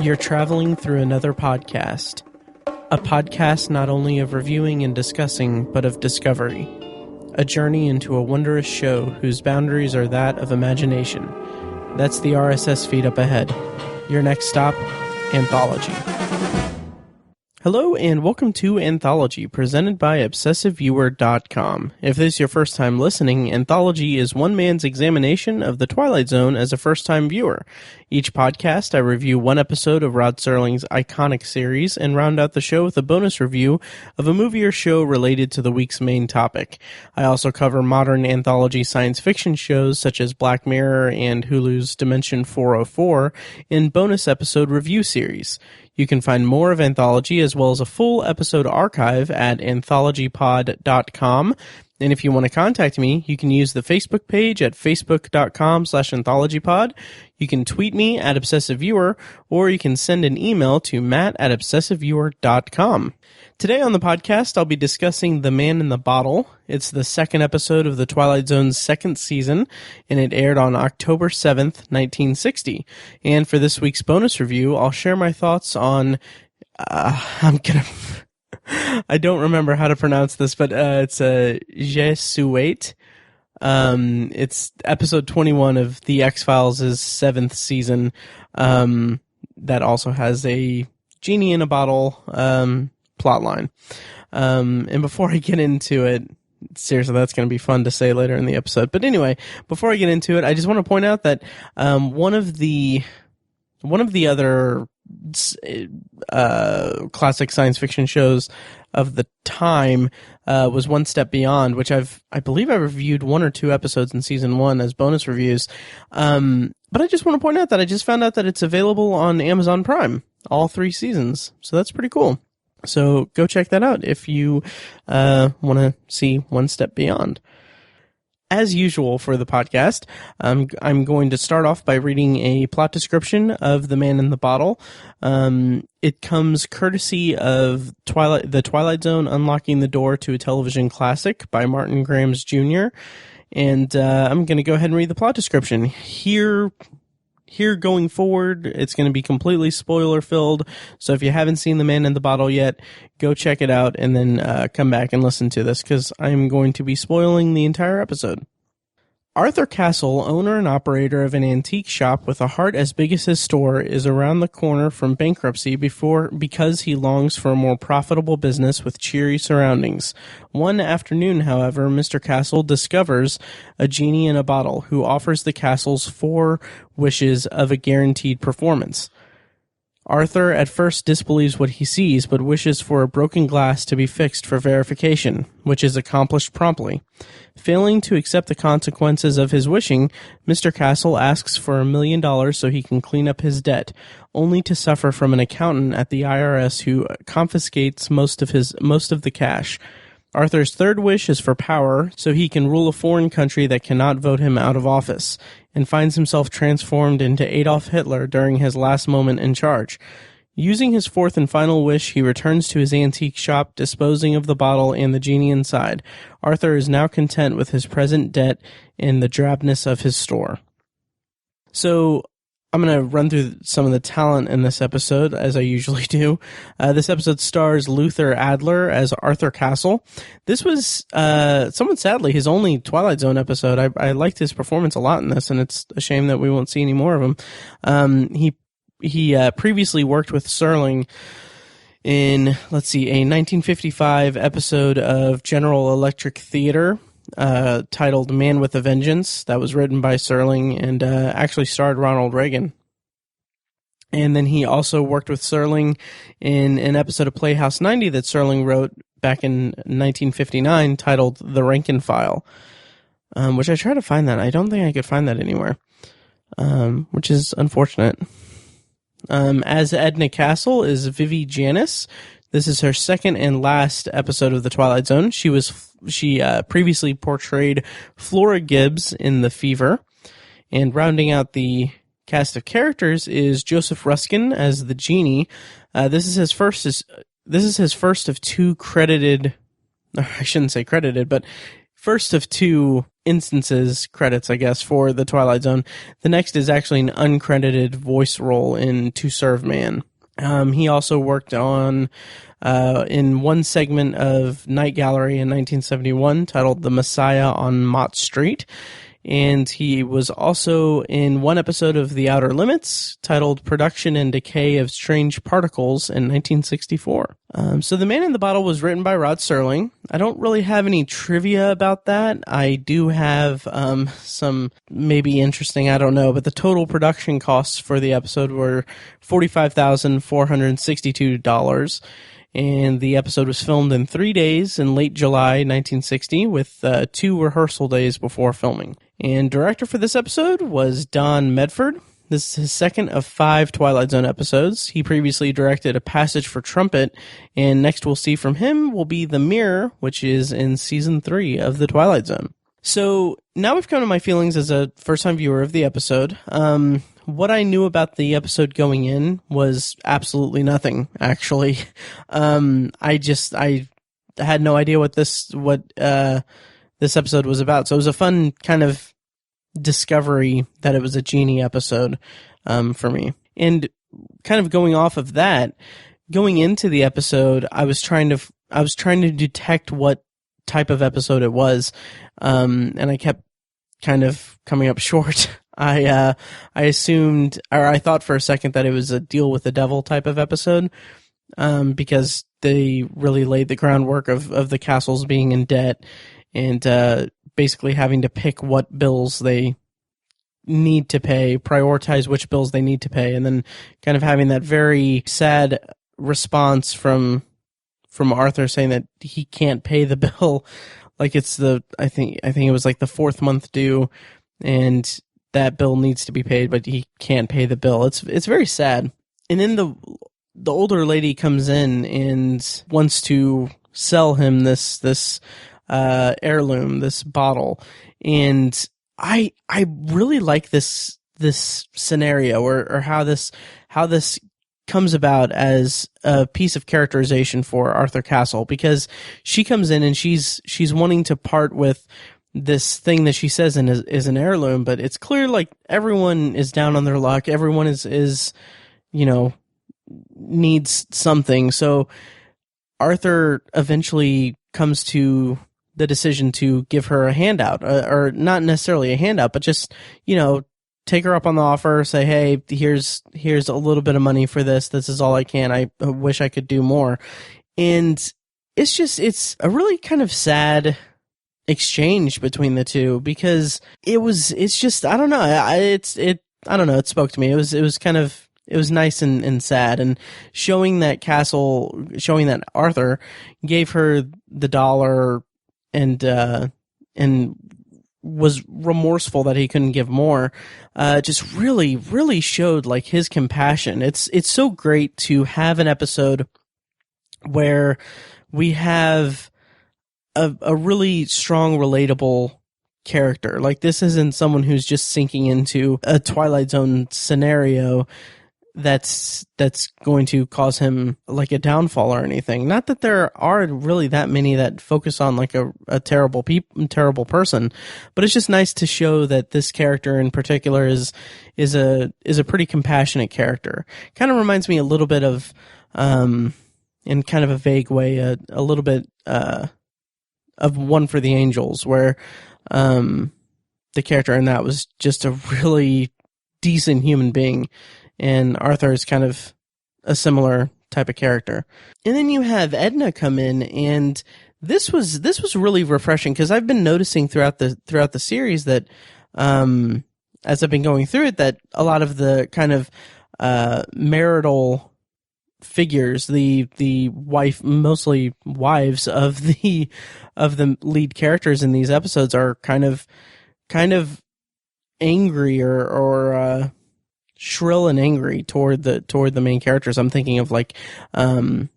You're traveling through another podcast. A podcast not only of reviewing and discussing, but of discovery. A journey into a wondrous show whose boundaries are that of imagination. That's the RSS feed up ahead. Your next stop, Anthology. Hello and welcome to Anthology, presented by ObsessiveViewer.com. If this is your first time listening, Anthology is one man's examination of the Twilight Zone as a first-time viewer. Each podcast, I review one episode of Rod Serling's iconic series and round out the show with a bonus review of a movie or show related to the week's main topic. I also cover modern anthology science fiction shows such as Black Mirror and Hulu's Dimension 404 in bonus episode review series. You can find more of Anthology as well as a full episode archive at anthologypod.com. And if you want to contact me, you can use the Facebook page at facebook.com/anthologypod. You can tweet me at ObsessiveViewer, or you can send an email to matt@obsessiveviewer.com. Today on the podcast, I'll be discussing The Man in the Bottle. It's the second episode of the Twilight Zone's second season, and it aired on October 7th, 1960. And for this week's bonus review, I'll share my thoughts on... I don't remember how to pronounce this, but it's Je Souhaite. It's episode 21 of the X-Files' seventh season. That also has a genie in a bottle plotline. And before I get into it, seriously, that's going to be fun to say later in the episode. But anyway, before I get into it, I just want to point out that one of the other classic science fiction shows of the time was One Step Beyond, which I believe I reviewed one or two episodes in season one as bonus reviews. But I just want to point out that I just found out that it's available on Amazon Prime, all three seasons. So that's pretty cool. So go check that out if you want to see One Step Beyond. As usual for the podcast, I'm going to start off by reading a plot description of The Man in the Bottle. It comes courtesy of The Twilight Zone: Unlocking the Door to a Television Classic by Martin Grams Jr. And I'm going to go ahead and read the plot description. Here going forward, it's going to be completely spoiler-filled, so if you haven't seen The Man in the Bottle yet, go check it out and then come back and listen to this, because I'm going to be spoiling the entire episode. Arthur Castle, owner and operator of an antique shop with a heart as big as his store, is around the corner from bankruptcy because he longs for a more profitable business with cheery surroundings. One afternoon, however, Mr. Castle discovers a genie in a bottle who offers the Castles 4 wishes of a guaranteed performance. Arthur at first disbelieves what he sees, but wishes for a broken glass to be fixed for verification, which is accomplished promptly. Failing to accept the consequences of his wishing, Mr. Castle asks for $1 million so he can clean up his debt, only to suffer from an accountant at the IRS who confiscates most of the cash. Arthur's third wish is for power, so he can rule a foreign country that cannot vote him out of office, and finds himself transformed into Adolf Hitler during his last moment in charge. Using his fourth and final wish, he returns to his antique shop, disposing of the bottle and the genie inside. Arthur is now content with his present debt and the drabness of his store. So, I'm going to run through some of the talent in this episode, as I usually do. This episode stars Luther Adler as Arthur Castle. This was, somewhat sadly, his only Twilight Zone episode. I liked his performance a lot in this, and it's a shame that we won't see any more of him. He previously worked with Serling in, a 1955 episode of General Electric Theater, titled Man with a Vengeance. That was written by Serling and actually starred Ronald Reagan. And then he also worked with Serling in an episode of Playhouse 90 that Serling wrote back in 1959 titled The Rankin File, which I tried to find that. I don't think I could find that anywhere, which is unfortunate. As Edna Castle is Vivi Janice. This is her second and last episode of The Twilight Zone. She previously portrayed Flora Gibbs in The Fever. And rounding out the cast of characters is Joseph Ruskin as the genie. This is his first of two credited, I shouldn't say credited, but first of two instances, credits, I guess, for the Twilight Zone. The next is actually an uncredited voice role in To Serve Man. He also worked on in one segment of Night Gallery in 1971 titled The Messiah on Mott Street. And he was also in one episode of The Outer Limits titled Production and Decay of Strange Particles in 1964. So The Man in the Bottle was written by Rod Serling. I don't really have any trivia about that. I do have some maybe interesting, I don't know, but the total production costs for the episode were $45,462. And the episode was filmed in 3 days in late July 1960 with 2 rehearsal days before filming. And director for this episode was Don Medford. This is his second of 5 Twilight Zone episodes. He previously directed A Passage for Trumpet, and next we'll see from him will be The Mirror, which is in season 3 of The Twilight Zone. So now we've come to my feelings as a first-time viewer of the episode. What I knew about the episode going in was absolutely nothing, actually. I had no idea what this episode was about. So it was a fun kind of discovery that it was a Genie episode, for me. And kind of going off of that, going into the episode, I was trying to detect what type of episode it was. And I kept kind of coming up short. I assumed, or I thought for a second that it was a Deal with the Devil type of episode, because they really laid the groundwork of the castles being in debt and basically having to pick what bills they need to pay, prioritize which bills they need to pay, and then kind of having that very sad response from Arthur saying that he can't pay the bill, like it's I think it was like the 4th month due, and that bill needs to be paid, but he can't pay the bill. It's very sad. And then the older lady comes in and wants to sell him this heirloom, this bottle. And I really like this scenario or how this comes about as a piece of characterization for Arthur Castle, because she comes in and she's wanting to part with this thing that she says is an heirloom, but it's clear like everyone is down on their luck. Everyone is needs something. So Arthur eventually comes to the decision to give her a handout, or not necessarily a handout, but just, take her up on the offer, say, hey, here's a little bit of money for this. This is all I can. I wish I could do more. And it's a really kind of sad exchange between the two, because it's just, I don't know. I don't know. It spoke to me. It was nice and sad, and showing that Arthur gave her the dollar and was remorseful that he couldn't give more. Just really, really showed like his compassion. It's so great to have an episode where we have a really strong, relatable character. Like, this isn't someone who's just sinking into a Twilight Zone scenario that's going to cause him like a downfall or anything. Not that there are really that many that focus on like a terrible person, but it's just nice to show that this character in particular is a pretty compassionate character. Kind of reminds me a little bit of, in kind of a vague way, a little bit of One for the Angels, where the character in that was just a really decent human being. And Arthur is kind of a similar type of character. And then you have Edna come in, and this was really refreshing, because I've been noticing throughout the series that, as I've been going through it, that a lot of the kind of marital figures, the wife, mostly wives of the lead characters in these episodes, are kind of angry or shrill and angry toward the main characters. I'm thinking of like a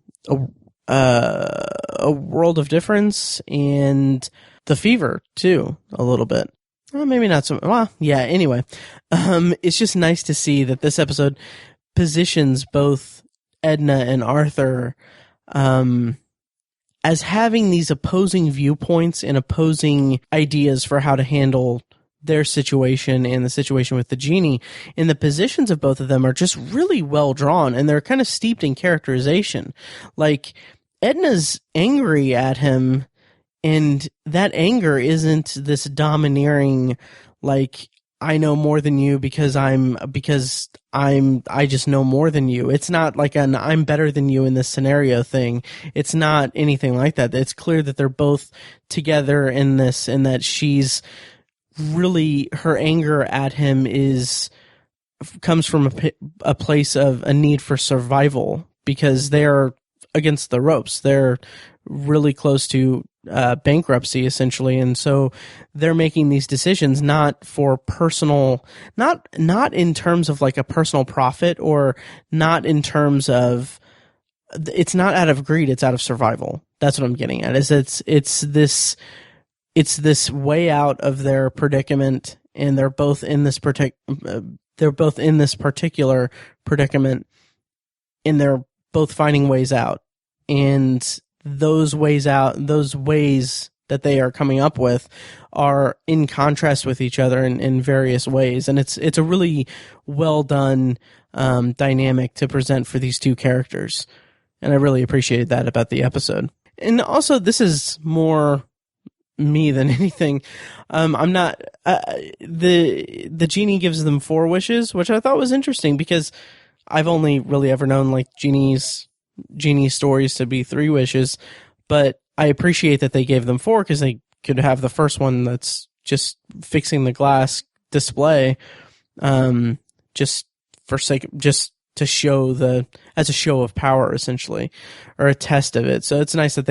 World of Difference and The Fever too, a little bit. Well, maybe not so. Well, yeah. Anyway, it's just nice to see that this episode positions both Edna and Arthur as having these opposing viewpoints and opposing ideas for how to handle their situation and the situation with the genie, and the positions of both of them are just really well drawn, and they're kind of steeped in characterization. Like, Edna's angry at him, and that anger isn't this domineering, like, I know more than you because I just know more than you. It's not like an I'm better than you in this scenario thing. It's not anything like that. It's clear that they're both together in this, and that she's really, her anger at him comes from a place of a need for survival, because they're against the ropes. They're really close to bankruptcy, essentially, and so they're making these decisions not for personal, not in terms of like a personal profit, or not in terms of, it's not out of greed, it's out of survival. That's what I'm getting at. It's this way out of their predicament, and they're both in this particular predicament, and they're both finding ways out. And those ways that they are coming up with are in contrast with each other in various ways. And it's a really well done dynamic to present for these two characters. And I really appreciated that about the episode. And also, this is more me than anything. I'm not, the genie gives them 4 wishes, which I thought was interesting, because I've only really ever known like genie stories to be 3 wishes, but I appreciate that they gave them 4, because they could have the first one that's just fixing the glass display, just to show as a show of power, essentially, or a test of it. So it's nice that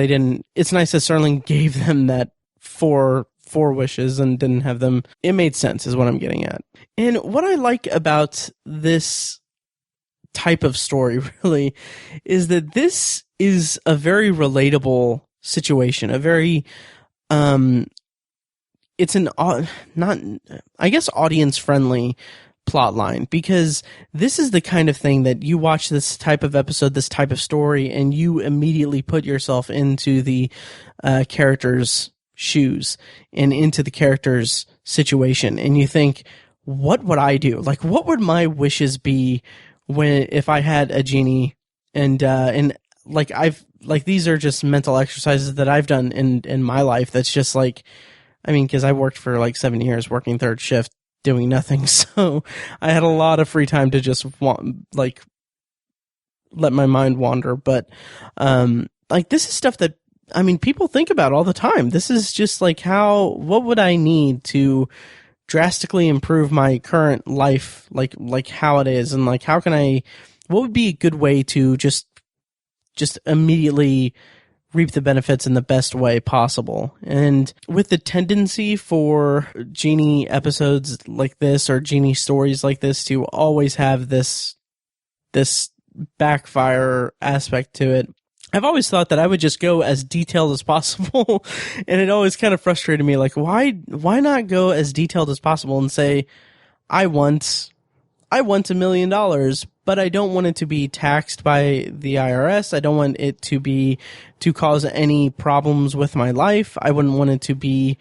it's nice that Serling gave them that 4 wishes and didn't have them. It made sense, is what I'm getting at. And what I like about this type of story, really, is that this is a very relatable situation, a very it's an not, I guess, audience friendly plot line, because this is the kind of thing that you watch this type of episode, this type of story, and you immediately put yourself into the character's shoes and into the character's situation, and you think, what would I do? Like, what would my wishes be if I had a genie? And these are just mental exercises that I've done in my life. That's just like, I mean, because I worked for like 7 years working third shift doing nothing, so I had a lot of free time to just let my mind wander. But this is stuff that, I mean, people think about all the time. This is just like, what would I need to drastically improve my current life, like how it is, and like what would be a good way to just immediately reap the benefits in the best way possible. And with the tendency for genie episodes like this, or genie stories like this, to always have this backfire aspect to it, I've always thought that I would just go as detailed as possible. And it always kind of frustrated me, like, why not go as detailed as possible and say, I want $1 million, but I don't want it to be taxed by the IRS. I don't want it to cause any problems with my life. I wouldn't want it to be,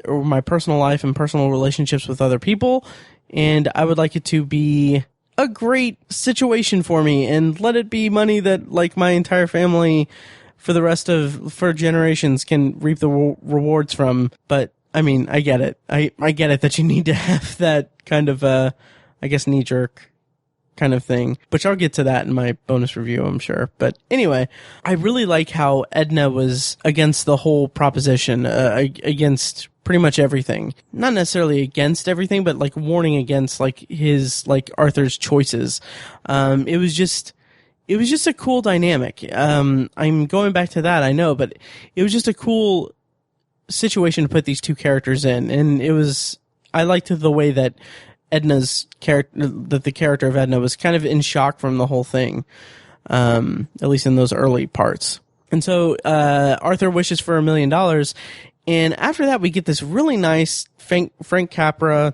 or my personal life and personal relationships with other people. And I would like it to be a great situation for me, and let it be money that, like, my entire family for generations can reap the rewards from. But I mean, I get it. I get it that you need to have that kind of I guess, knee-jerk kind of thing, which I'll get to that in my bonus review, I'm sure. But anyway, I really like how Edna was against the whole proposition, against pretty much everything. Not necessarily against everything, but like warning against like his, like Arthur's choices. It was just a cool dynamic. I'm going back to that, I know, but it was just a cool situation to put these two characters in, and I liked the way that the character of Edna was kind of in shock from the whole thing, at least in those early parts. And so Arthur wishes for $1 million, and after that we get this really nice Frank Capra,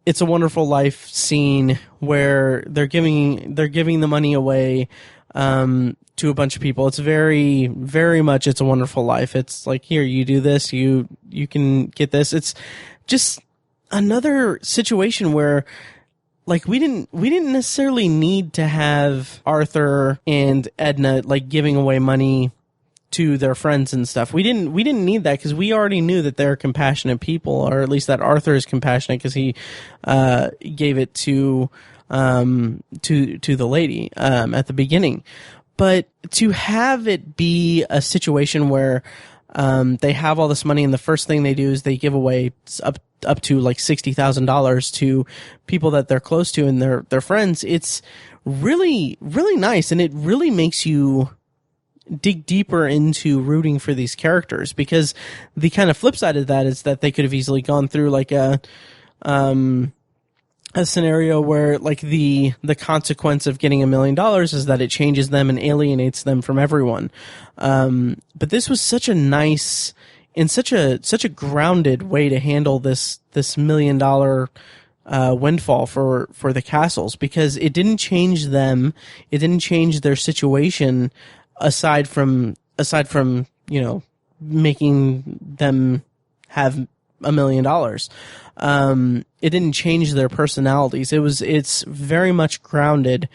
It's a Wonderful Life scene where they're giving the money away. to a bunch of people. It's very, very much It's a Wonderful Life. It's like, here, you do this, you can get this. It's just another situation where, like, we didn't necessarily need to have Arthur and Edna, like, giving away money to their friends and stuff. We didn't need that, because we already knew that they're compassionate people, or at least that Arthur is compassionate, because he gave it to the lady at the beginning. But to have it be a situation where they have all this money, and the first thing they do is they give away up to like $60,000 to people that they're close to and their friends, it's really, really nice, and it really makes you dig deeper into rooting for these characters, because the kind of flip side of that is that they could have easily gone through like a scenario where, like, the consequence of getting $1 million is that it changes them and alienates them from everyone. But this was such a nice and such a grounded way to handle this $1 million windfall for the castles, because it didn't change them, it didn't change their situation aside from making them have $1 million. It didn't change their personalities. It's very much grounded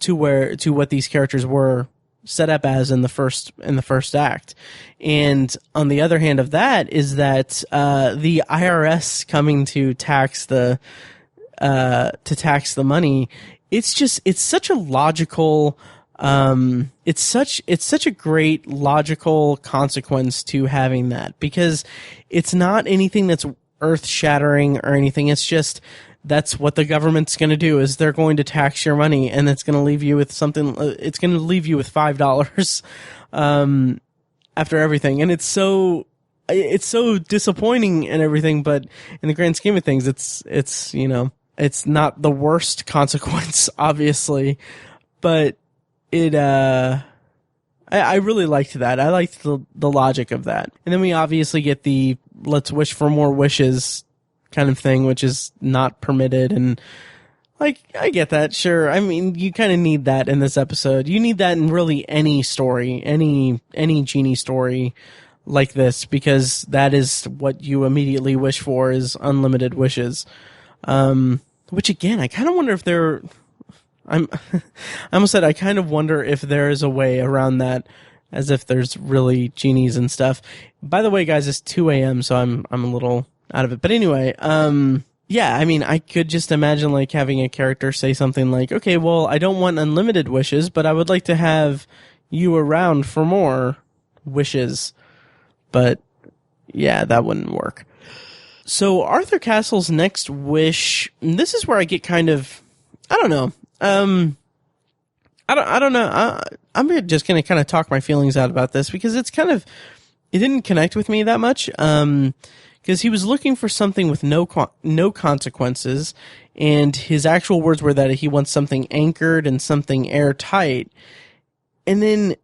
to what these characters were set up as in the first act. And on the other hand of that is that the IRS coming to tax the money, it's such a logical it's such a great logical consequence to having that, because it's not anything that's earth-shattering or anything. It's just, that's what the government's going to do, is they're going to tax your money, and it's going to leave you with something, it's going to leave you with $5 after everything. And it's so disappointing and everything, but in the grand scheme of things, it's it's not the worst consequence, obviously, but I really liked that. I liked the logic of that. And then we obviously get the let's wish for more wishes kind of thing, which is not permitted. And, like, I get that, sure. I mean, you kind of need that in this episode. You need that in really any story, any genie story like this, because that is what you immediately wish for, is unlimited wishes. Which, again, I kind of wonder if I almost said I kind of wonder if there is a way around that, as if there's really genies and stuff. By the way, guys, it's 2 a.m., so I'm a little out of it. But anyway, yeah, I mean, I could just imagine, like, having a character say something like, okay, well, I don't want unlimited wishes, but I would like to have you around for more wishes. But yeah, that wouldn't work. So Arthur Castle's next wish, and this is where I get kind of, I don't know. I don't know. I'm just going to kind of talk my feelings out about this, because it didn't connect with me that much. Because he was looking for something with no consequences, and his actual words were that he wants something anchored and something airtight. And then,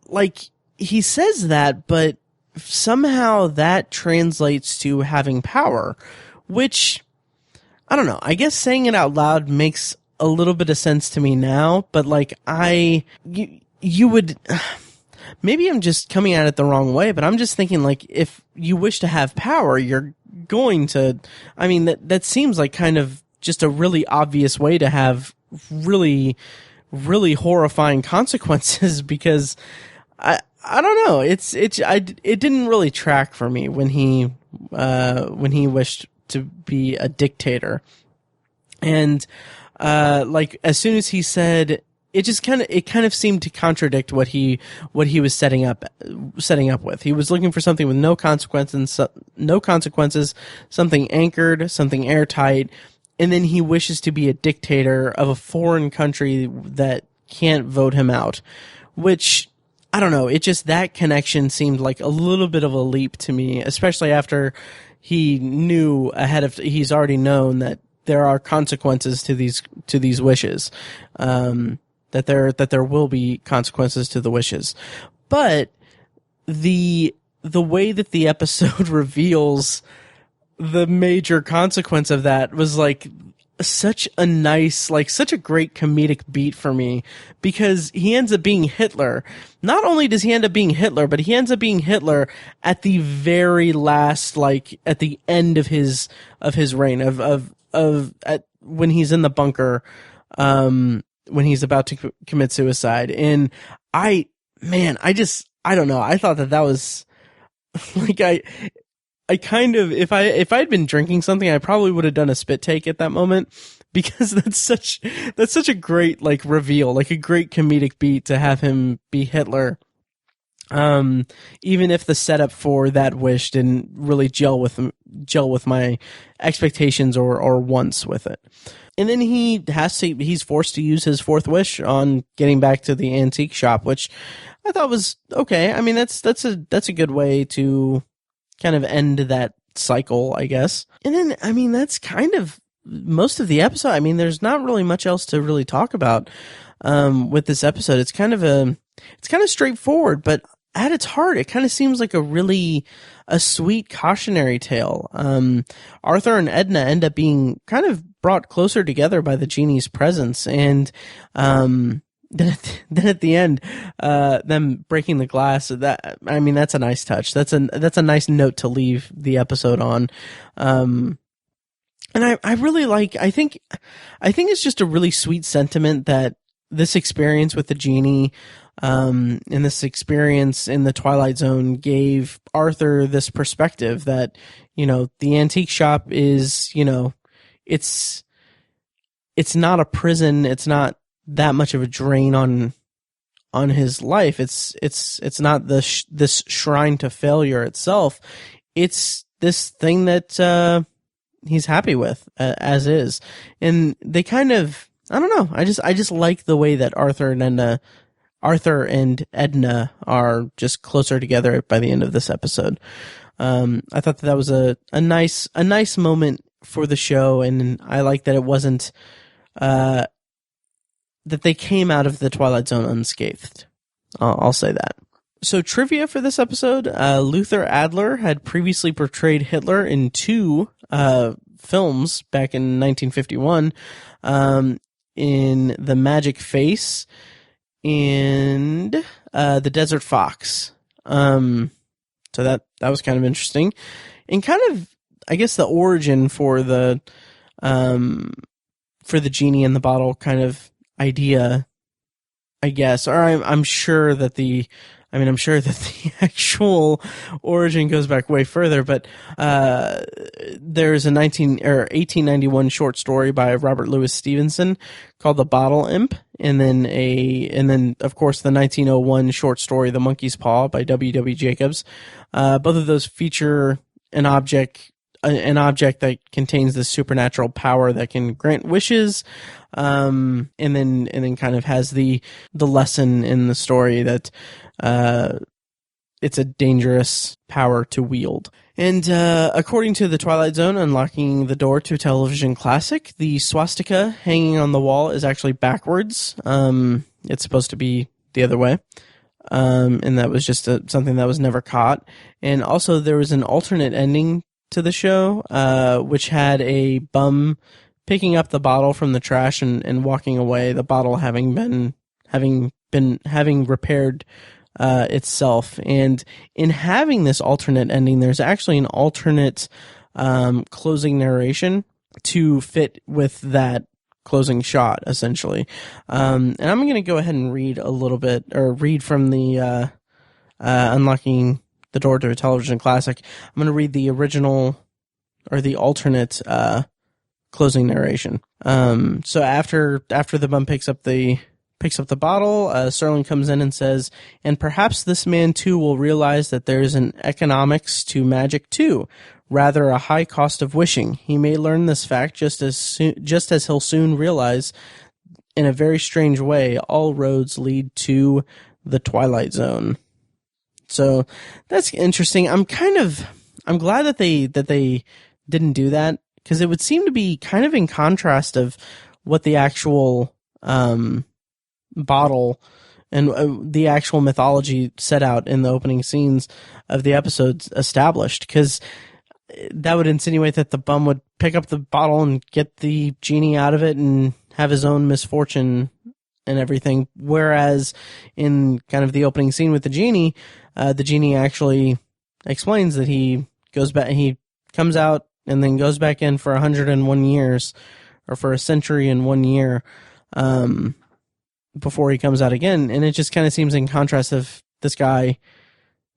like, he says that, but somehow that translates to having power, which, I don't know. I guess saying it out loud makes a little bit of sense to me now, but, like, you would, maybe I'm just coming at it the wrong way, but I'm just thinking, like, if you wish to have power, you're going to, I mean, that seems like kind of just a really obvious way to have really, really horrifying consequences, because I don't know, it didn't really track for me when he wished to be a dictator. And, like, as soon as he said, it kind of seemed to contradict what he was setting up with. He was looking for something with no consequences, something anchored, something airtight, and then he wishes to be a dictator of a foreign country that can't vote him out, which, I don't know, that connection seemed like a little bit of a leap to me, especially after he knew he's already known that there are consequences to these wishes. That there will be consequences to the wishes. But the way that the episode reveals the major consequence of that was, like, such a nice, like such a great comedic beat for me, because he ends up being Hitler. Not only does he end up being Hitler, but he ends up being Hitler at the very last, like at the end of his reign when he's in the bunker, when he's about to commit suicide. And I don't know. I thought that was like, I kind of, if I'd been drinking something, I probably would have done a spit take at that moment, because that's such a great, like, reveal, like a great comedic beat to have him be Hitler. Even if the setup for that wish didn't really gel with my expectations or wants with it. And then he's forced to use his fourth wish on getting back to the antique shop, which I thought was okay. I mean, that's a good way to kind of end that cycle, I guess. And then, I mean, that's kind of most of the episode. I mean, there's not really much else to really talk about with this episode. It's kind of straightforward, but at its heart, it kind of seems like a sweet cautionary tale. Arthur and Edna end up being kind of brought closer together by the genie's presence, and then at the end, them breaking the glass. That's a nice touch. That's a nice note to leave the episode on. And I really like. I think it's just a really sweet sentiment that this experience with the genie, and this experience in the Twilight Zone gave Arthur this perspective that, the antique shop is, it's not a prison. It's not that much of a drain on his life. It's not this shrine to failure itself. It's this thing that he's happy with as is. And they kind of, I don't know. I just like the way that Arthur and Edna are just closer together by the end of this episode. I thought that was a nice moment for the show, and I like that it wasn't that they came out of the Twilight Zone unscathed. I'll say that. So trivia for this episode, Luther Adler had previously portrayed Hitler in two films back in 1951, in The Magic Face and The Desert Fox. So that was kind of interesting. And kind of, I guess, the origin for the genie in the bottle kind of idea, I guess, or I'm sure that the actual origin goes back way further, but there's a 1891 short story by Robert Louis Stevenson called The Bottle Imp, and then of course the 1901 short story The Monkey's Paw by W.W. Jacobs. Both of those feature an object that contains this supernatural power that can grant wishes, and then kind of has the lesson in the story that it's a dangerous power to wield. And according to the Twilight Zone, unlocking the door to a television classic, the swastika hanging on the wall is actually backwards. It's supposed to be the other way. And that was just something that was never caught. And also there was an alternate ending to the show, which had a bum picking up the bottle from the trash and walking away, the bottle having repaired itself. And in having this alternate ending, there's actually an alternate closing narration to fit with that closing shot, essentially. And I'm going to go ahead and read a little bit, or read from the Unlocking the Door to a Television Classic. I'm going to read the original, or the alternate closing narration. So after the bum picks up the bottle, Sterling comes in and says, "And perhaps this man too will realize that there is an economics to magic too, rather a high cost of wishing. He may learn this fact just as he'll soon realize, in a very strange way, all roads lead to the Twilight Zone." So that's interesting. I'm glad that they didn't do that, because it would seem to be kind of in contrast of what the actual bottle and the actual mythology set out in the opening scenes of the episodes established. Because that would insinuate that the bum would pick up the bottle and get the genie out of it and have his own misfortune and everything. Whereas in kind of the opening scene with the genie actually explains that he comes out and then goes back in for 101 years, or for a century and 1 year, before he comes out again. And it just kind of seems in contrast of this guy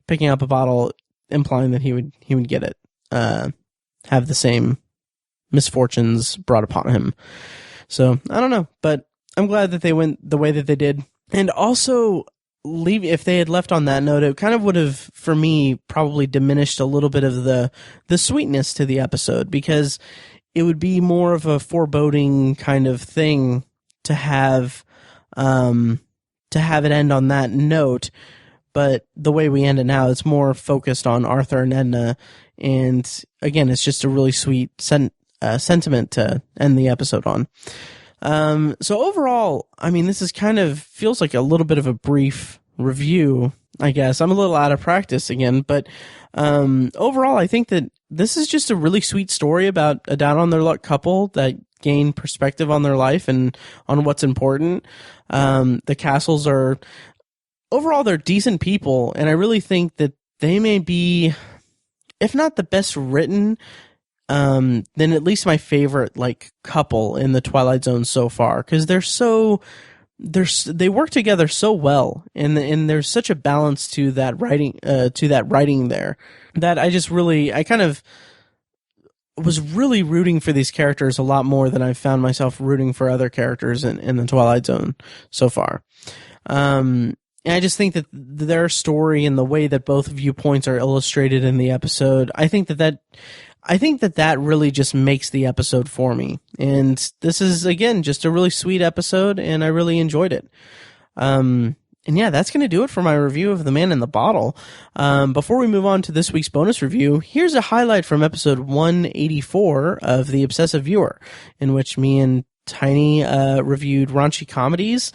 picking up a bottle, implying that he would get it, have the same misfortunes brought upon him. So I don't know, but I'm glad that they went the way that they did. And also, if they had left on that note, it kind of would have, for me, probably diminished a little bit of the sweetness to the episode, because it would be more of a foreboding kind of thing to have it end on that note. But the way we end it now, it's more focused on Arthur and Edna, and again, it's just a really sweet sentiment to end the episode on. So overall, I mean, this is kind of feels like a little bit of a brief review, I guess. I'm a little out of practice again, but overall, I think that this is just a really sweet story about a down on their luck couple that gain perspective on their life and on what's important. The Castles are, overall, they're decent people, and I really think that they may be, if not the best written, then at least my favorite couple in the Twilight Zone so far, because they work together so well, and there's such a balance to that writing there, that I kind of was really rooting for these characters a lot more than I've found myself rooting for other characters in the Twilight Zone so far. And I just think that their story and the way that both viewpoints are illustrated in the episode, I think that really just makes the episode for me. And this is, again, just a really sweet episode, and I really enjoyed it. And yeah, that's going to do it for my review of The Man in the Bottle. Before we move on to this week's bonus review, here's a highlight from episode 184 of The Obsessive Viewer, in which me and Tiny reviewed raunchy comedies.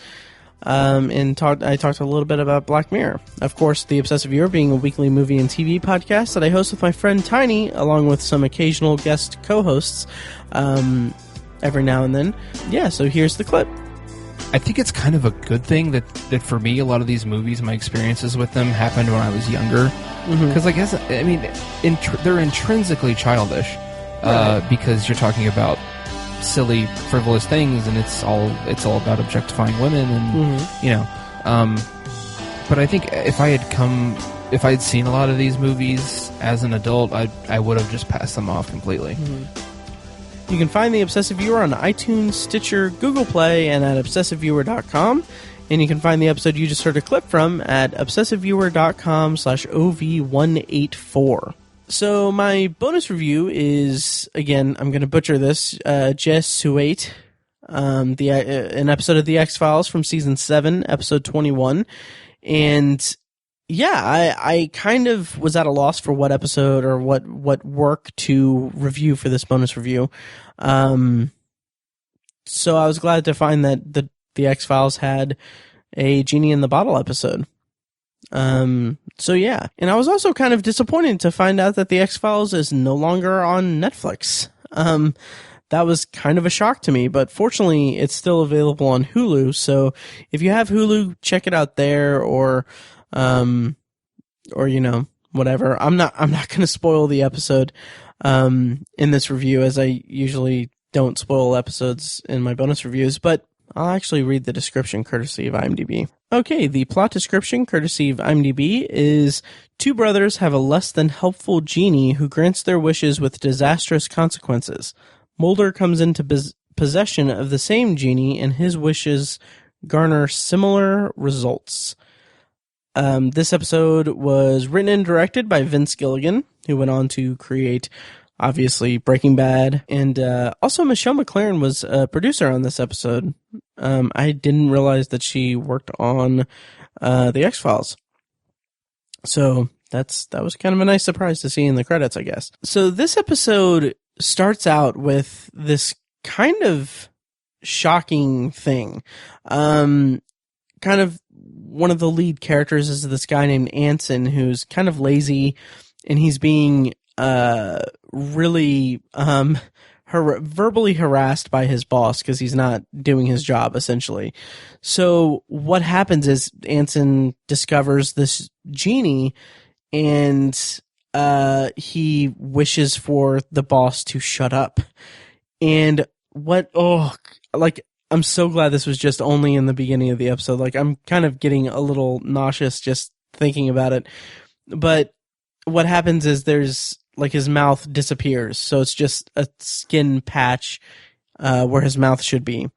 I talked a little bit about Black Mirror. Of course, The Obsessive Viewer being a weekly movie and TV podcast that I host with my friend Tiny, along with some occasional guest co-hosts every now and then. Yeah, so here's the clip. I think it's kind of a good thing that for me, a lot of these movies, my experiences with them happened when I was younger. Because they're intrinsically childish, right, because you're talking about silly, frivolous things, and it's all about objectifying women, and but I think if I had seen a lot of these movies as an adult, I would have just passed them off completely. You can find The Obsessive Viewer on iTunes, Stitcher, Google Play, and at obsessiveviewer.com. And you can find the episode you just heard a clip from at obsessiveviewer.com/OV184. So my bonus review is, again, I'm going to butcher this, Je Souhaite, an episode of The X-Files from Season 7, Episode 21. And yeah, I kind of was at a loss for what episode or what work to review for this bonus review. So I was glad to find that the X-Files had a Genie in the Bottle episode. So yeah, and I was also kind of disappointed to find out that the X-Files is no longer on Netflix. That was kind of a shock to me, but fortunately it's still available on Hulu. So if you have Hulu, check it out there, or whatever. I'm not going to spoil the episode, in this review, as I usually don't spoil episodes in my bonus reviews, but I'll actually read the description courtesy of IMDb. Okay, the plot description courtesy of IMDb is: two brothers have a less than helpful genie who grants their wishes with disastrous consequences. Mulder comes into possession of the same genie, and his wishes garner similar results. This episode was written and directed by Vince Gilligan, who went on to create, obviously, Breaking Bad, and also Michelle MacLaren was a producer on this episode. I didn't realize that she worked on The X-Files. So that was kind of a nice surprise to see in the credits, I guess. So this episode starts out with this kind of shocking thing. Kind of one of the lead characters is this guy named Anson, who's kind of lazy, and he's being really verbally harassed by his boss because he's not doing his job, essentially. So what happens is Anson discovers this genie, and he wishes for the boss to shut up. And I'm so glad this was just only in the beginning of the episode. Like, I'm kind of getting a little nauseous just thinking about it. But what happens is there's, like, his mouth disappears. So it's just a skin patch where his mouth should be.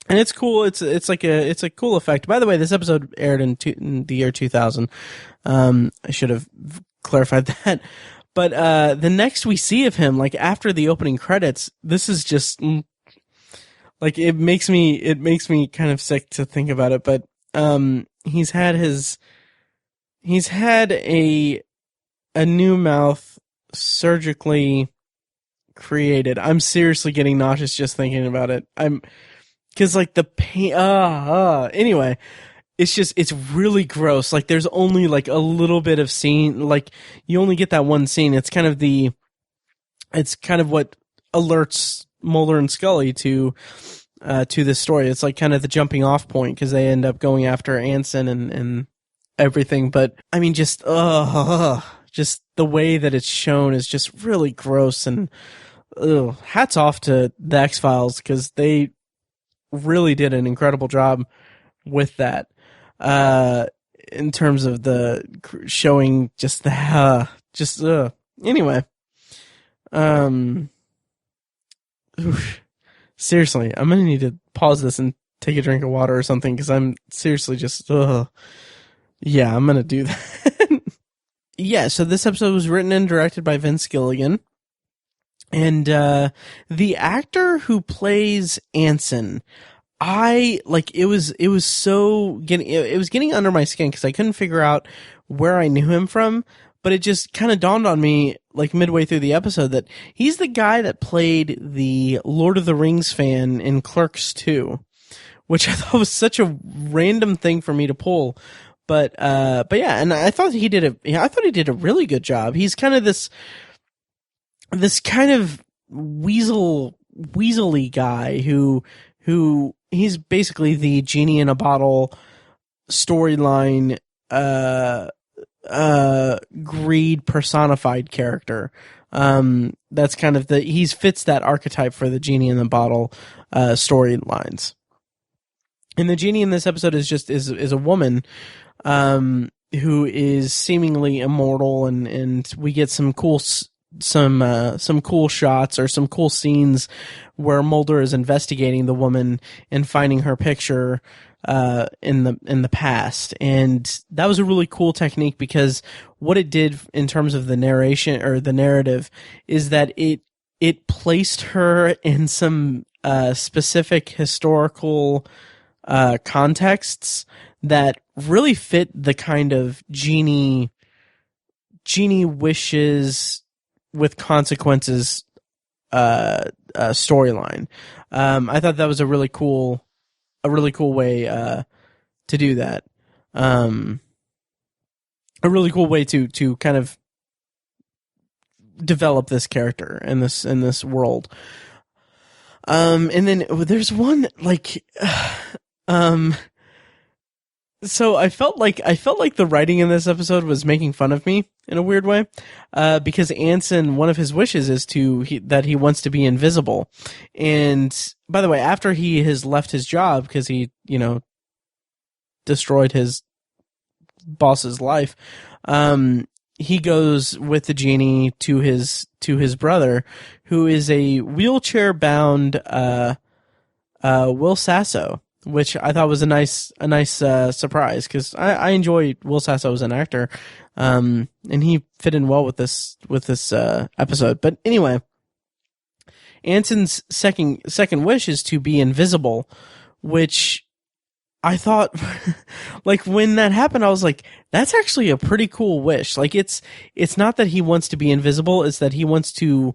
And it's cool. It's a cool effect. By the way, this episode aired in the year 2000. I should have clarified that. But the next we see of him, like, after the opening credits, this is just, like, it makes me kind of sick to think about it. But he's had a new mouth surgically created. I'm seriously getting nauseous just thinking about it. Because, like, the pain, anyway, it's really gross. Like, there's only, like, a little bit of scene, like, you only get that one scene. It's kind of what alerts Mulder and Scully to this story. It's, like, kind of the jumping off point, because they end up going after Anson and everything. But, I mean, just the way that it's shown is just really gross, and hats off to the X-Files, because they really did an incredible job with that, in terms of the showing just the anyway. Seriously, I'm gonna need to pause this and take a drink of water or something, because I'm seriously just yeah, I'm gonna do that. Yeah, so this episode was written and directed by Vince Gilligan. And the actor who plays Anson, it was getting under my skin, because I couldn't figure out where I knew him from, but it just kind of dawned on me, like, midway through the episode, that he's the guy that played the Lord of the Rings fan in Clerks 2, which I thought was such a random thing for me to pull. But yeah, and I thought he did a really good job. He's kind of this kind of weaselly guy who he's basically the genie in a bottle storyline, greed personified character. That's kind of he fits that archetype for the genie in the bottle storylines. And the genie in this episode is a woman who is seemingly immortal, and we get some cool shots or some cool scenes where Mulder is investigating the woman and finding her picture in the past. And that was a really cool technique, because what it did in terms of the narration or the narrative is that it placed her in some specific historical contexts that really fit the kind of genie wishes with consequences storyline. I thought that was a really cool way to do that. A really cool way to kind of develop this character in this world. And then there's one, like, so I felt like the writing in this episode was making fun of me in a weird way, because Anson, one of his wishes is that he wants to be invisible. And by the way, after he has left his job because he, destroyed his boss's life, he goes with the genie to his brother, who is a wheelchair bound Will Sasso, which I thought was a nice surprise, because I enjoy Will Sasso as an actor, and he fit in well with this episode. But anyway, Anson's second wish is to be invisible, which I thought, like, when that happened, I was like, that's actually a pretty cool wish. Like, it's not that he wants to be invisible; it's that he wants to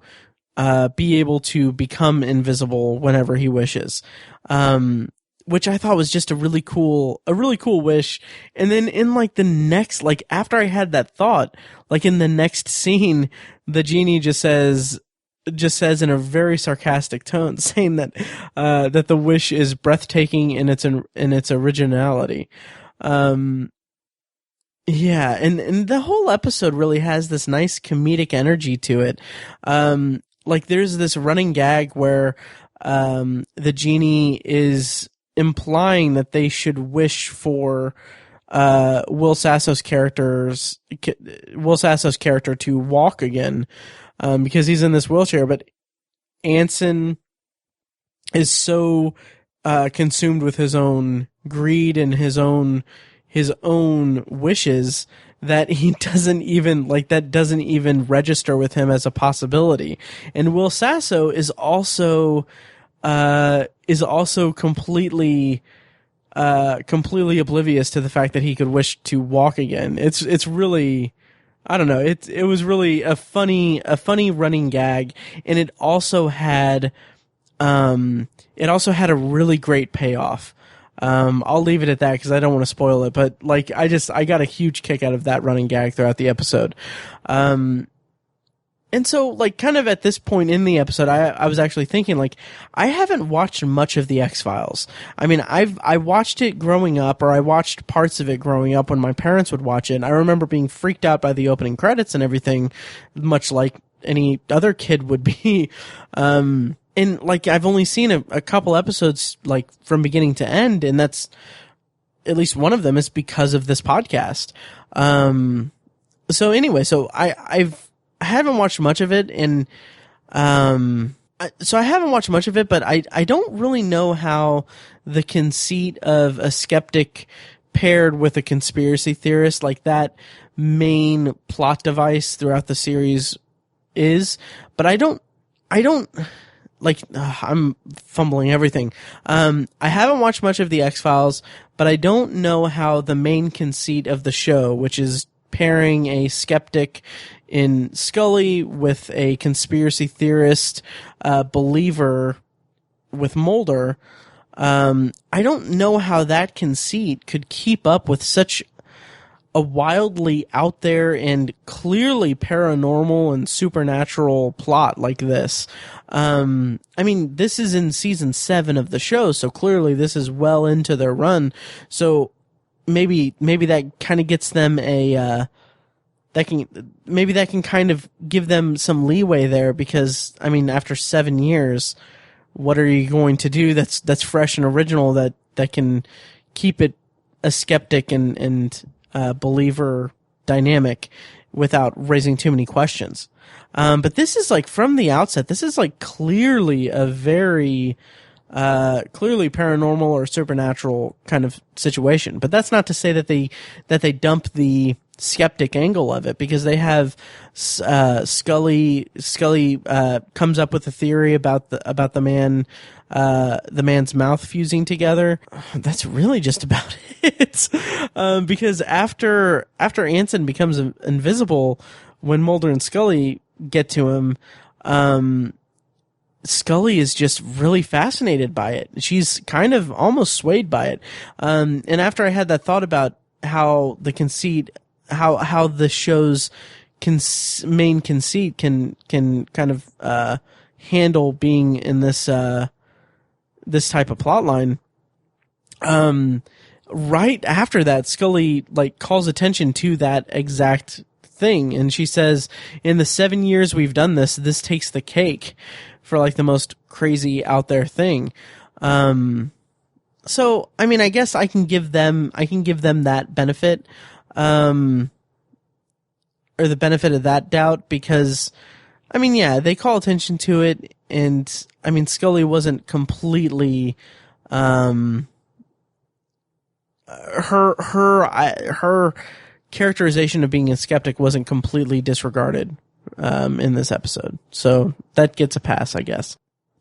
be able to become invisible whenever he wishes. which I thought was just a really cool wish. And then in like the next, like after I had that thought, like in the next scene, the genie just says in a very sarcastic tone, saying that that the wish is breathtaking in its originality. Yeah, and the whole episode really has this nice comedic energy to it. Like there's this running gag where the genie is implying that they should wish for Will Sasso's character to walk again, because he's in this wheelchair. But Anson is so consumed with his own greed and his own wishes that he doesn't even register with him as a possibility. And Will Sasso is also completely oblivious to the fact that he could wish to walk again. It's really, I don't know. It was really a funny running gag, and it also had a really great payoff. I'll leave it at that because I don't want to spoil it, but like I got a huge kick out of that running gag throughout the episode. And so, like, kind of at this point in the episode, I was actually thinking, like, I haven't watched much of the X-Files. I mean, I watched it growing up, or I watched parts of it growing up when my parents would watch it. And I remember being freaked out by the opening credits and everything, much like any other kid would be. And, like, I've only seen a couple episodes, like, from beginning to end, and that's, at least one of them is because of this podcast. So anyway, so I haven't watched much of it, and so I haven't watched much of it, but I don't really know how the conceit of a skeptic paired with a conspiracy theorist, like that main plot device throughout the series is, but I don't like, I'm fumbling everything. I haven't watched much of the X-Files, but I don't know how the main conceit of the show, which is pairing a skeptic in Scully with a conspiracy theorist believer with Mulder, I don't know how that conceit could keep up with such a wildly out there and clearly paranormal and supernatural plot like this. I mean, this is in season 7 of the show, so clearly this is well into their run. So maybe that kind of gets them that can kind of give them some leeway there, because I mean, after 7 years, what are you going to do that's fresh and original that can keep it a skeptic and believer dynamic without raising too many questions? But this is like, from the outset, this is like clearly a very clearly paranormal or supernatural kind of situation. But that's not to say that they dump the skeptic angle of it, because they have Scully comes up with a theory about the man's mouth fusing together. That's really just about it. Because after Anson becomes invisible, when Mulder and Scully get to him, Scully is just really fascinated by it. She's kind of almost swayed by it. And after I had that thought about how the conceit, how the show's main conceit can kind of handle being in this this type of plot line, right after that, Scully like calls attention to that exact thing, and she says, in the 7 years we've done this takes the cake for like the most crazy out there thing. So I mean, I guess I can give them that benefit, or the benefit of that doubt, because I mean, yeah, they call attention to it, and I mean, Scully wasn't completely her characterization of being a skeptic wasn't completely disregarded in this episode. So that gets a pass, I guess.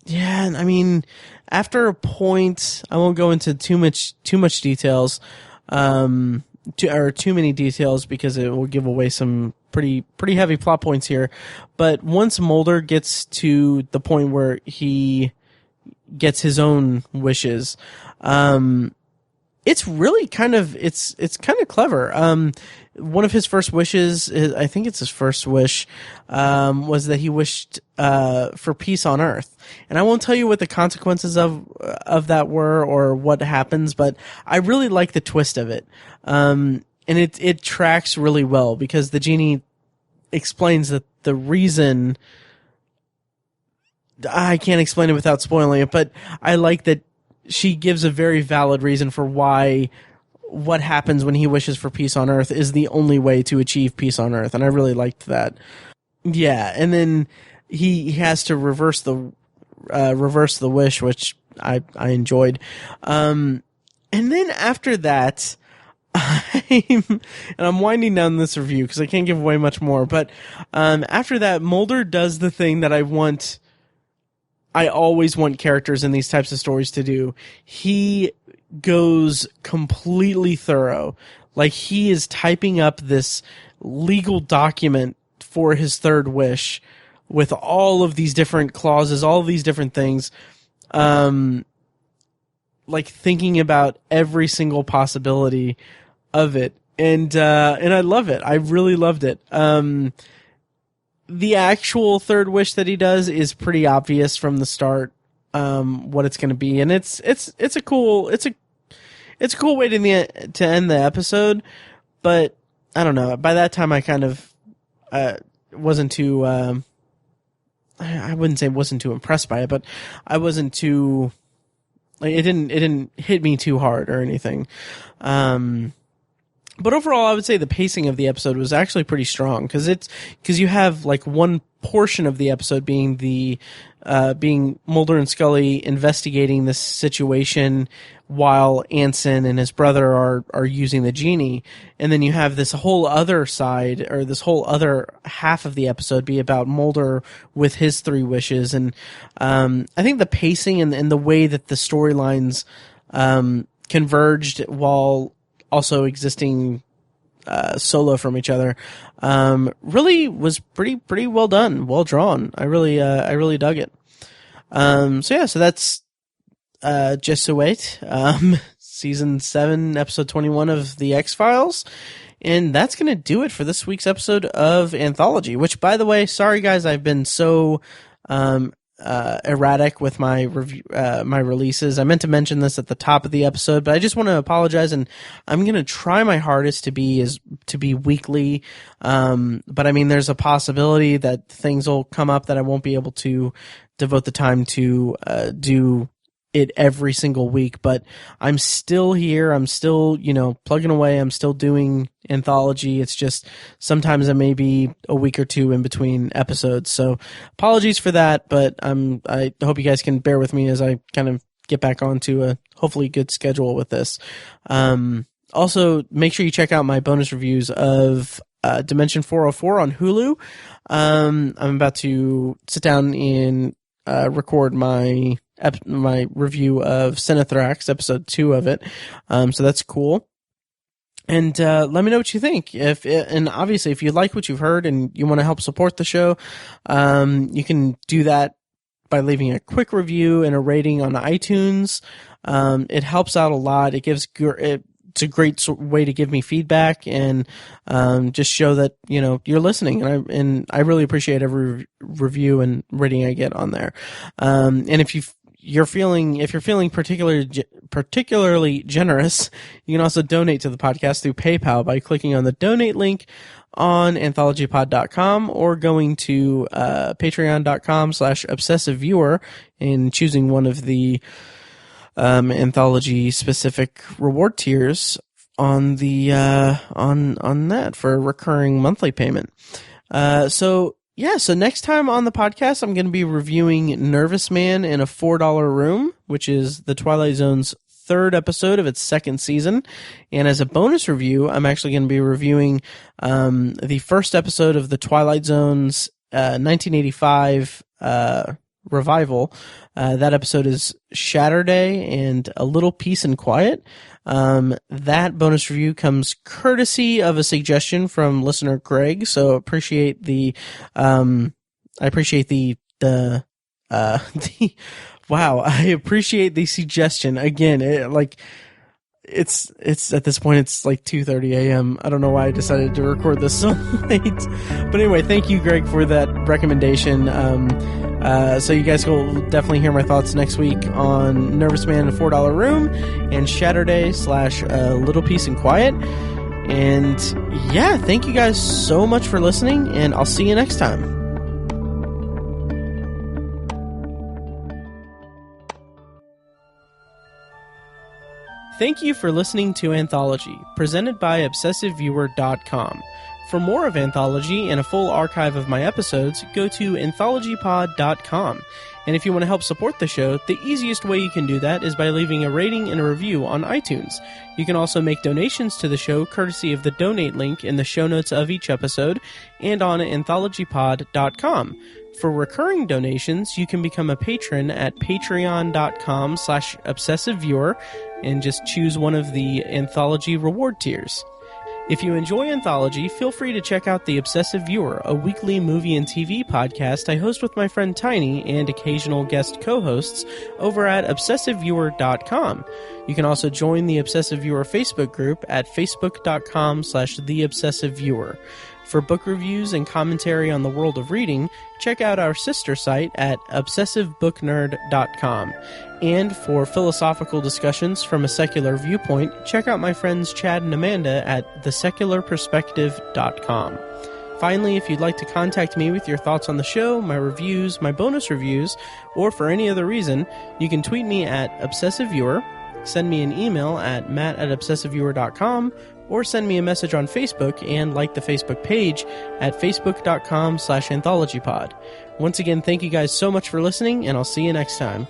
Yeah, I mean, after a point, I won't go into too much details, too many details, because it will give away some pretty heavy plot points here. But once Mulder gets to the point where he gets his own wishes, It's really kind of clever. One of his first wishes, I think it's his first wish, was that he wished for peace on Earth. And I won't tell you what the consequences of that were or what happens, but I really like the twist of it. And it tracks really well because the genie explains that the reason, I can't explain it without spoiling it, but I like that she gives a very valid reason for why what happens when he wishes for peace on Earth is the only way to achieve peace on Earth, and I really liked that. Yeah, and then he has to reverse the wish, which I enjoyed. And then after that, I'm winding down this review because I can't give away much more. But after that, Mulder does the thing that I always want characters in these types of stories to do. He goes completely thorough. Like, he is typing up this legal document for his third wish with all of these different clauses, all of these different things. Like, thinking about every single possibility of it. And I love it. I really loved it. The actual third wish that he does is pretty obvious from the start, what it's going to be. And it's a cool way to end the episode, but I don't know. By that time I kind of, wasn't too, I wouldn't say wasn't too impressed by it, but I wasn't too, like, it didn't hit me too hard or anything. But overall, I would say the pacing of the episode was actually pretty strong because you have like one portion of the episode being being Mulder and Scully investigating this situation while Anson and his brother are using the genie, and then you have this whole other side, or this whole other half of the episode be about Mulder with his three wishes. And I think the pacing and the way that the storylines converged while also existing solo from each other, really was pretty well done, well drawn. I really dug it. So that's Je Souhaite, season 7, episode 21 of the X-Files. And that's going to do it for this week's episode of Anthology, which, by the way, sorry guys, I've been so erratic with my review, my releases. I meant to mention this at the top of the episode, but I just want to apologize, and I'm going to try my hardest to be weekly. But I mean, there's a possibility that things will come up that I won't be able to devote the time to do it every single week, but I'm still here. I'm still, plugging away. I'm still doing Anthology. It's just sometimes it may be a week or two in between episodes. So apologies for that, but I hope you guys can bear with me as I kind of get back onto a hopefully good schedule with this. Also, make sure you check out my bonus reviews of Dimension 404 on Hulu. I'm about to sit down and record my review of Cinethrax, episode 2 of it. So that's cool. And let me know what you think. And obviously, if you like what you've heard and you want to help support the show, you can do that by leaving a quick review and a rating on iTunes. It helps out a lot. It's a great way to give me feedback and just show that you're listening, and I really appreciate every review and rating I get on there. And if you're feeling particularly generous, you can also donate to the podcast through PayPal by clicking on the donate link on anthologypod.com or going to patreon.com/obsessiveviewer and choosing one of the Anthology specific reward tiers on the on that for a recurring monthly payment. So next time on the podcast, I'm going to be reviewing Nervous Man in a $4 Room, which is the Twilight Zone's 3rd episode of its 2nd season. And as a bonus review, I'm actually going to be reviewing the 1st episode of the Twilight Zone's 1985 revival. That episode is Shatterday and A Little Peace and Quiet. That bonus review comes courtesy of a suggestion from listener Greg, so I appreciate the Wow, I appreciate the suggestion. Again, it's at this point it's like 2:30 a.m. I don't know why I decided to record this so late. But anyway, thank you, Greg, for that recommendation. So you guys will definitely hear my thoughts next week on Nervous Man and $4 Room and Shatterday / Little Peace and Quiet. And yeah, thank you guys so much for listening, and I'll see you next time. Thank you for listening to Anthology, presented by ObsessiveViewer.com. For more of Anthology and a full archive of my episodes, go to AnthologyPod.com. And if you want to help support the show, the easiest way you can do that is by leaving a rating and a review on iTunes. You can also make donations to the show courtesy of the donate link in the show notes of each episode and on AnthologyPod.com. For recurring donations, you can become a patron at patreon.com/obsessiveviewer and just choose one of the Anthology reward tiers. If you enjoy Anthology, feel free to check out The Obsessive Viewer, a weekly movie and TV podcast I host with my friend Tiny and occasional guest co-hosts over at obsessiveviewer.com. You can also join the Obsessive Viewer Facebook group at facebook.com/theobsessiveviewer. For book reviews and commentary on the world of reading, check out our sister site at obsessivebooknerd.com. And for philosophical discussions from a secular viewpoint, check out my friends Chad and Amanda at thesecularperspective.com. Finally, if you'd like to contact me with your thoughts on the show, my reviews, my bonus reviews, or for any other reason, you can tweet me at obsessiveviewer, send me an email at matt@obsessiveviewer.com, or send me a message on Facebook and like the Facebook page at facebook.com/anthologypod. Once again, thank you guys so much for listening, and I'll see you next time.